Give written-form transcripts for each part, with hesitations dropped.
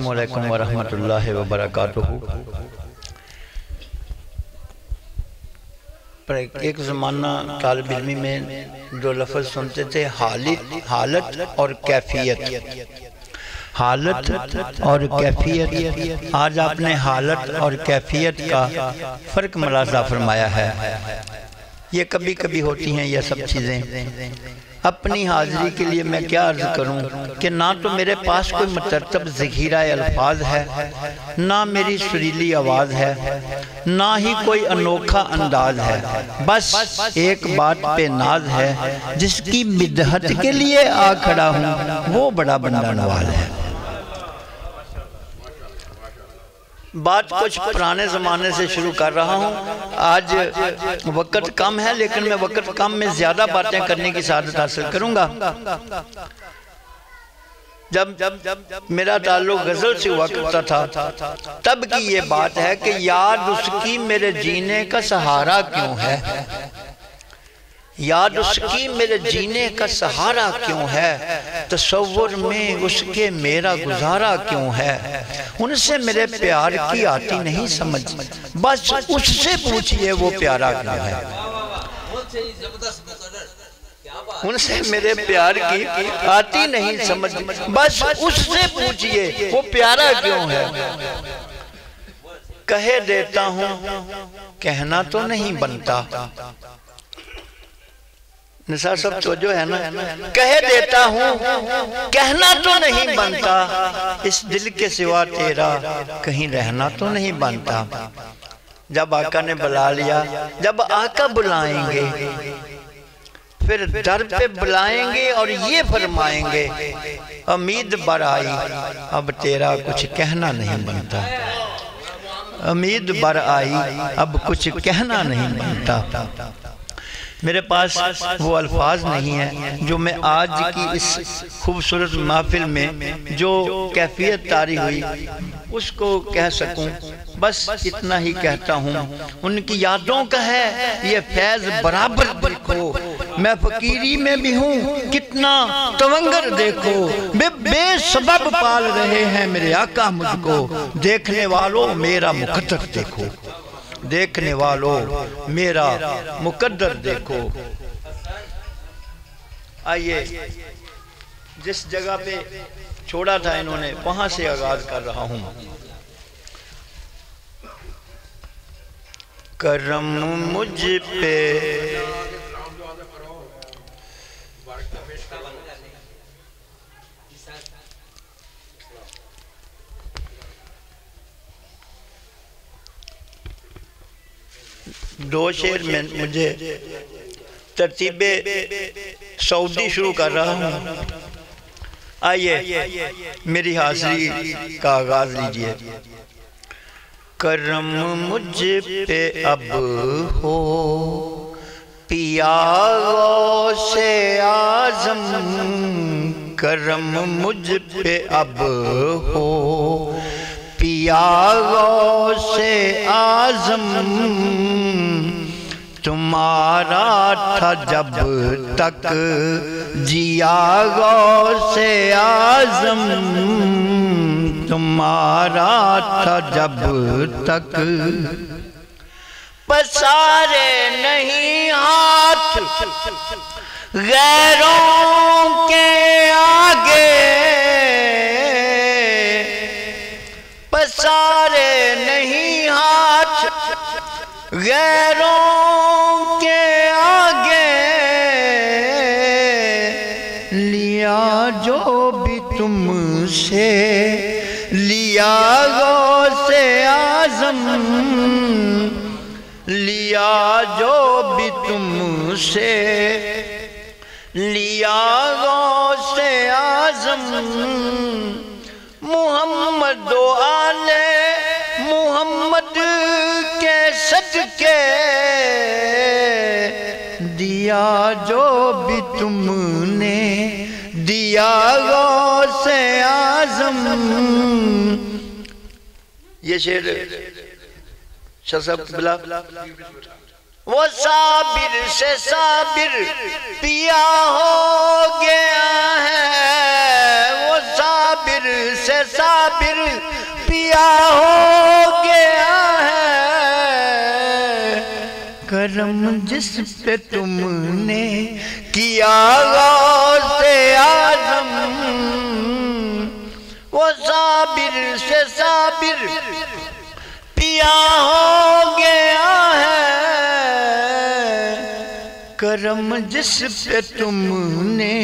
السلام علیکم ورحمۃ اللہ وبرکاتہ۔ پر ایک زمانہ طالب علمی میں جو لفظ سنتے تھے حالت اور کیفیت، حالت اور کیفیت، آج آپ نے حالت اور کیفیت کا فرق ملاحظہ فرمایا ہے۔ یہ کبھی کبھی ہوتی ہیں یہ سب چیزیں۔ اپنی حاضری کے لیے میں کیا عرض کروں کہ نہ تو میرے پاس کوئی مترتب ذخیرہ الفاظ ہے، نہ میری سریلی آواز ہے، نہ ہی کوئی انوکھا انداز ہے، بس ایک بات پہ ناز ہے، جس کی مدحت کے لیے آ کھڑا ہوں وہ بڑا بندہ نواز ہے۔ بات کچھ پرانے زمانے سے شروع کر رہا ہوں۔ آج وقت کم ہے لیکن میں وقت کم میں زیادہ باتیں کرنے کی سعادت حاصل کروں گا۔ جب میرا تعلق غزل سے ہوا کرتا تھا تب کی یہ بات ہے کہ یاد اس کی میرے جینے کا سہارا کیوں ہے، یاد اس کی میرے جینے کا سہارا کیوں ہے، تصور میں اس کے میرا گزارا کیوں ہے، ان سے میرے پیار کی آتی نہیں سمجھ، بس اس سے پوچھئے وہ پیارا کیوں ہے، ان سے میرے پیار کی آتی نہیں سمجھ، بس اس سے پوچھئے وہ پیارا کیوں ہے۔ کہہ دیتا ہوں کہنا تو نہیں بنتا، نثار صاحب توجہ ہے نا، کہہ دیتا ہوں کہنا تو نہیں بنتا، اس دل کے سوا تیرا کہیں رہنا تو نہیں بنتا۔ جب آقا نے بلا لیا، جب آقا بلائیں گے پھر در پہ بلائیں گے اور یہ فرمائیں گے امید بر آئی اب تیرا کچھ کہنا نہیں بنتا، امید بر آئی اب کچھ کہنا نہیں بنتا۔ میرے پاس وہ الفاظ نہیں ہیں جو میں آج کی اس خوبصورت محفل میں جو کیفیت طاری ہوئی اس کو کہہ سکوں، بس اتنا ہی کہتا ہوں۔ ان کی یادوں کا ہے یہ فیض برابر دیکھو، میں فقیری میں بھی ہوں کتنا تونگر دیکھو، بے سبب پال رہے ہیں میرے آقا مجھ کو، دیکھنے والوں میرا مقدر دیکھو، دیکھنے والوں میرا مقدر دیکھو۔ آئیے جس جگہ پہ چھوڑا تھا انہوں نے وہاں سے آغاز کر رہا ہوں۔ کرم مجھ پہ دو شعر میں مجھے ترتیب سعودی شروع کر رہا ہوں۔ آئیے میری حاضری کا آغاز لیجئے۔ کرم مجھ پہ اب ہو پیا غوث اعظم، کرم مجھ پہ اب ہو پیا غوث اعظم، تمہارا تھا جب تک جیا غوث اعظم، تمہارا تھا جب تک پسارے نہیں ہاتھ غیروں کے آگے، پسارے نہیں ہاتھ غیروں کے آگے، لیا جو بھی تم سے لیا غوث اعظم، لیا جو بھی تم سے لیا غوث اعظم، محمد و آل محمد کے صدقے دیا جو بھی تم نے دیا غوث اعظم۔ یہ شعر شاہ صاحب بلا وہ صابر سے صابر پیا ہو گیا ہے، وہ صابر سے سے صابر پیا ہو گیا ہے، کرم جس پہ تم نے کیا غوث اعظم، وہ صابر سے صابر پیا ہو گیا ہے، کرم جس پہ تم نے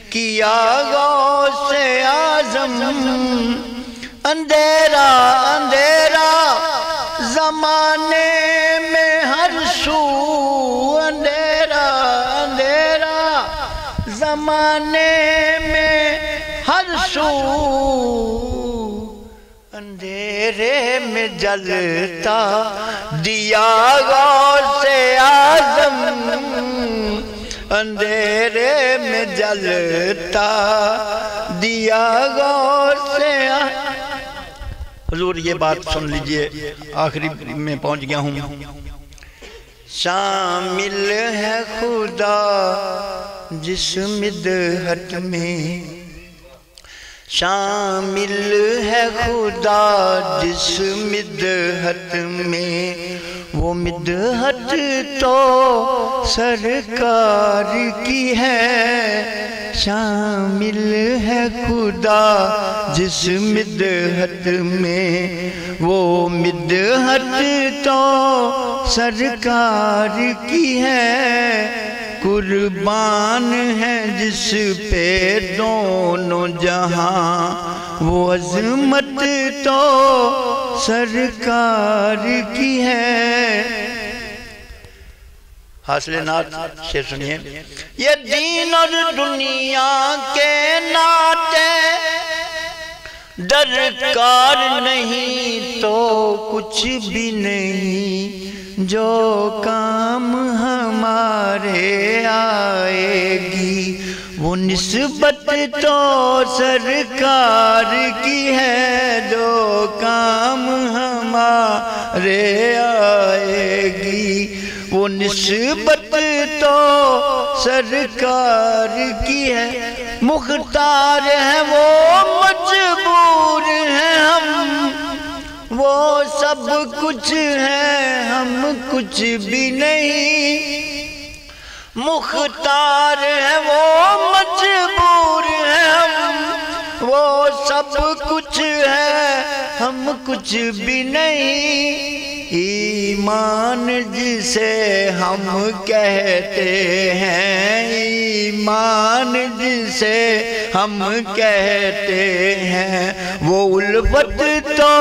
کیا غوث اعظم، اندھیرا اندھیرا زمانے میں ہر سو، اندھیرا اندھیرا زمانے میں ہر سو، اندھیرے میں جلتا دیا غوث اعظم، اندھیرے میں جلتا دیا غوث اعظم۔ حضور یہ بات سن لیجئے، آخری میں پہنچ گیا ہوں۔ شامل ہے خدا جس مدحت میں، شامل ہے خدا جس مدحت میں، وہ مدحت تو سرکار کی ہے، شامل ہے خدا جس مدحت میں، وہ مدحت تو سرکار کی ہے، قربان ہے جس پہ دونوں جہاں، وہ عظمت تو سرکار کی ہے۔ حاصل نعت سے سنیے، یہ دین اور دنیا کے ناطے درکار نہیں تو کچھ بھی نہیں، جو کام ہمارے آئے گی وہ نسبت تو سرکار کی ہے، جو کام ہمارے آئے گی وہ نسبت تو سرکار کی ہے، مختار ہے وہ مجبور ہیں ہم، وہ سب کچھ ہے ہم کچھ بھی نہیں، مختار ہے وہ مجبور ہیں ہم، وہ سب کچھ ہے ہم کچھ بھی نہیں، ایمان جسے ہم کہتے ہیں، ایمان جسے ہم کہتے ہیں، وہ الفت تو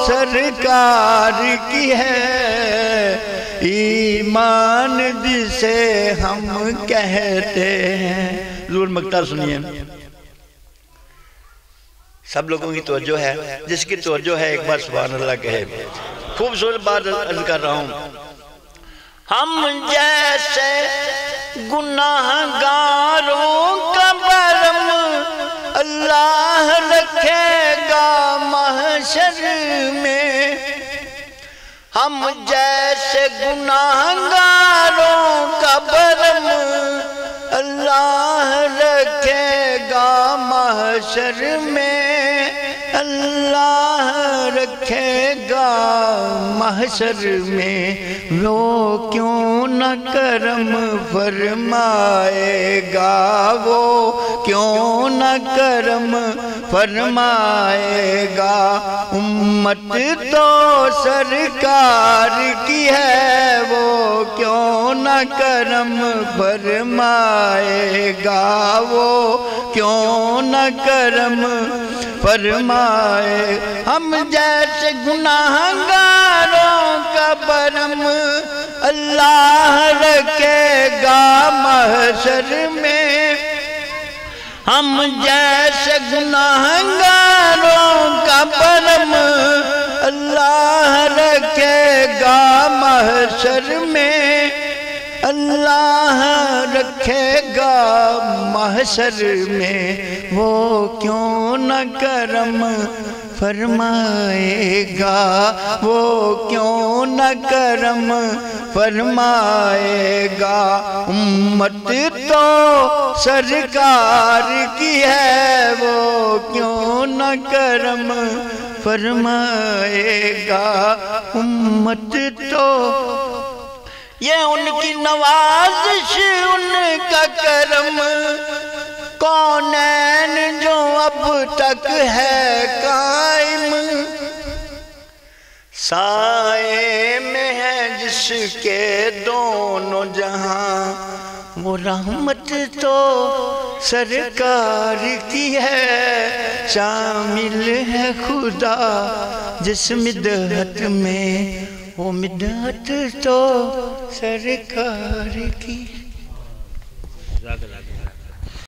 سرکار کی ہے، ایمان جسے ہم کہتے ہیں۔ حضور مقطع سنیے، سب لوگوں کی توجہ ہے، جس کی توجہ ہے ایک بار سبحان اللہ کہے۔ خوبصورت بات عرض کر رہا ہوں، ہم جیسے گناہگاروں کا برم اللہ رکھے گا محشر میں، ہم جیسے گناہگاروں کا برم اللہ رکھے گا محشر میں، اللہ رکھے گا محشر میں، وہ کیوں نہ کرم فرمائے گا، وہ کیوں نہ کرم فرمائے گا، امت تو سرکار کی ہے، وہ کیوں نہ کرم فرمائے گا، وہ کیوں نہ کرم فرمائے، ہم جیسے گناہگاروں کا برم اللہ رکھے گا محشر میں، ہم جیسے گناہگاروں کا برم اللہ رکھے گا محشر میں، اللہ رکھے گا محشر میں، وہ کیوں نہ کرم فرمائے گا، وہ کیوں نہ کرم فرمائے گا۔ امت تو سرکار کی ہے، وہ کیوں نہ کرم فرمائے گا۔ امت تو یہ ان کی نوازش، ان کا کرم، کونین جو اب تک ہے قائم، سائے میں ہے جس کے دونوں جہاں، وہ رحمت تو سرکار کی ہے، شامل ہے خدا جس مدحت میں، وہ مدحت تو سرکار کی۔